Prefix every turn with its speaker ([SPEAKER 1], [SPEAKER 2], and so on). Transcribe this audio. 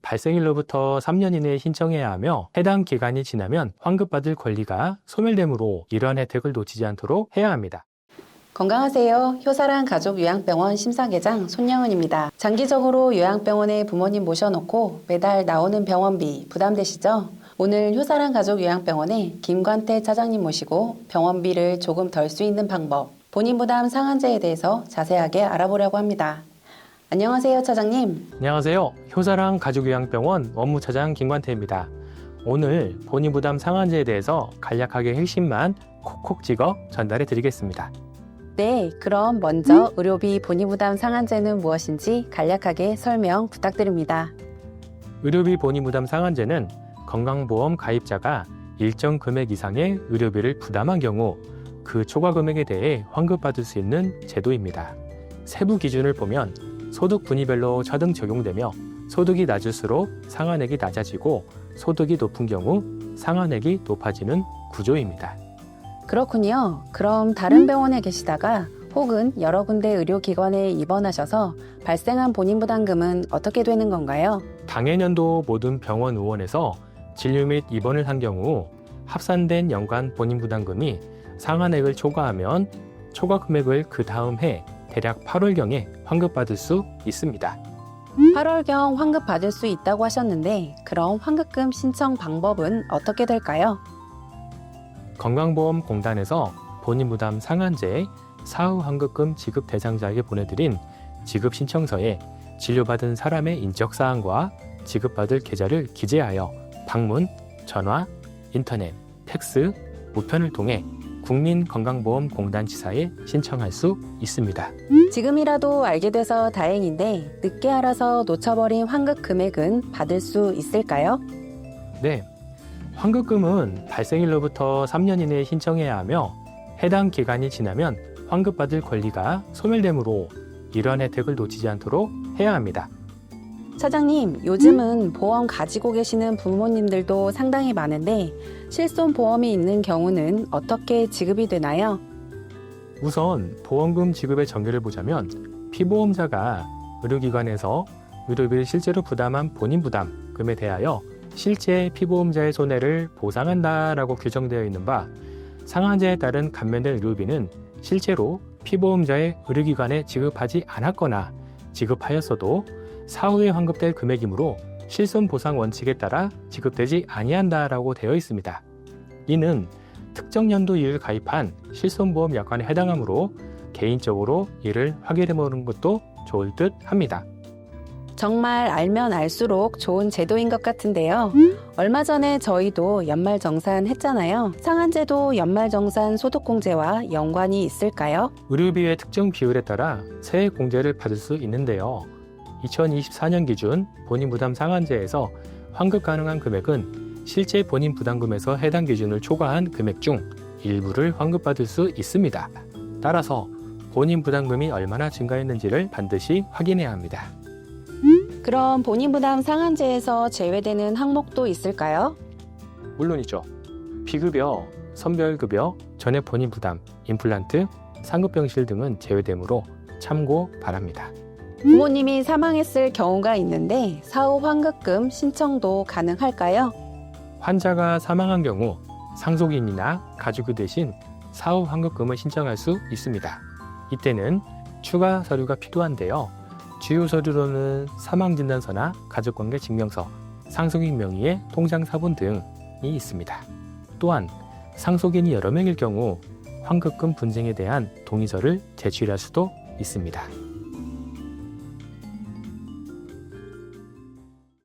[SPEAKER 1] 발생일로부터 3년 이내에 신청해야 하며 해당 기간이 지나면 환급받을 권리가 소멸되므로 이러한 혜택을 놓치지 않도록 해야 합니다.
[SPEAKER 2] 건강하세요. 효사랑 가족요양병원 심사계장 손영은입니다. 장기적으로 요양병원에 부모님 모셔놓고 매달 나오는 병원비 부담되시죠? 오늘 효사랑 가족요양병원에 김관태 차장님 모시고 병원비를 조금 덜 수 있는 방법, 본인 부담 상한제에 대해서 자세하게 알아보려고 합니다. 안녕하세요, 차장님.
[SPEAKER 1] 안녕하세요. 효사랑 가족요양병원 원무차장 김관태입니다. 오늘 본인 부담 상한제에 대해서 간략하게 핵심만 콕콕 찍어 전달해 드리겠습니다.
[SPEAKER 2] 네, 그럼 먼저 의료비 본인 부담 상한제는 무엇인지 간략하게 설명 부탁드립니다.
[SPEAKER 1] 의료비 본인 부담 상한제는 건강보험 가입자가 일정 금액 이상의 의료비를 부담한 경우 그 초과 금액에 대해 환급받을 수 있는 제도입니다. 세부 기준을 보면 소득 분위별로 차등 적용되며 소득이 낮을수록 상한액이 낮아지고 소득이 높은 경우 상한액이 높아지는 구조입니다.
[SPEAKER 2] 그렇군요. 그럼 다른 병원에 계시다가 혹은 여러 군데 의료기관에 입원하셔서 발생한 본인 부담금은 어떻게 되는 건가요?
[SPEAKER 1] 당해년도 모든 병원 의원에서 진료 및 입원을 한 경우 합산된 연간 본인 부담금이 상한액을 초과하면 초과 금액을 그 다음 해 대략 8월경에 환급받을 수 있습니다.
[SPEAKER 2] 8월경 환급받을 수 있다고 하셨는데 그럼 환급금 신청 방법은 어떻게 될까요?
[SPEAKER 1] 건강보험공단에서 본인 부담 상한제 사후 환급금 지급 대상자에게 보내드린 지급 신청서에 진료받은 사람의 인적사항과 지급받을 계좌를 기재하여 방문, 전화, 인터넷, 팩스, 우편을 통해 국민건강보험공단 지사에 신청할 수 있습니다.
[SPEAKER 2] 지금이라도 알게 돼서 다행인데 늦게 알아서 놓쳐버린 환급 금액은 받을 수 있을까요?
[SPEAKER 1] 네, 환급금은 발생일로부터 3년 이내에 신청해야 하며 해당 기간이 지나면 환급받을 권리가 소멸되므로 이러한 혜택을 놓치지 않도록 해야 합니다.
[SPEAKER 2] 차장님, 요즘은 보험 가지고 계시는 부모님들도 상당히 많은데 실손보험이 있는 경우는 어떻게 지급이 되나요?
[SPEAKER 1] 우선 보험금 지급의 전개를 보자면 피보험자가 의료기관에서 의료비를 실제로 부담한 본인 부담금에 대하여 실제 피보험자의 손해를 보상한다라고 규정되어 있는 바 상한제에 따른 감면된 의료비는 실제로 피보험자의 의료기관에 지급하지 않았거나 지급하였어도 사후에 환급될 금액이므로 실손보상 원칙에 따라 지급되지 아니한다라고 되어 있습니다. 이는 특정 연도 이를 가입한 실손보험 약관에 해당하므로 개인적으로 이를 확인해 보는 것도 좋을 듯 합니다.
[SPEAKER 2] 정말 알면 알수록 좋은 제도인 것 같은데요. 얼마 전에 저희도 연말정산 했잖아요. 상한제도 연말정산 소득공제와 연관이 있을까요?
[SPEAKER 1] 의료비의 특정 비율에 따라 세액공제를 받을 수 있는데요. 2024년 기준 본인 부담 상한제에서 환급 가능한 금액은 실제 본인 부담금에서 해당 기준을 초과한 금액 중 일부를 환급받을 수 있습니다. 따라서 본인 부담금이 얼마나 증가했는지를 반드시 확인해야 합니다.
[SPEAKER 2] 그럼 본인 부담 상한제에서 제외되는 항목도 있을까요?
[SPEAKER 1] 물론이죠. 비급여, 선별급여, 전액 본인 부담, 임플란트, 상급병실 등은 제외되므로 참고 바랍니다.
[SPEAKER 2] 부모님이 사망했을 경우가 있는데 사후 환급금 신청도 가능할까요?
[SPEAKER 1] 환자가 사망한 경우 상속인이나 가족이 대신 사후 환급금을 신청할 수 있습니다. 이때는 추가 서류가 필요한데요. 주요 서류로는 사망진단서나 가족관계 증명서, 상속인 명의의 통장 사본 등이 있습니다. 또한 상속인이 여러 명일 경우 환급금 분쟁에 대한 동의서를 제출할 수도 있습니다.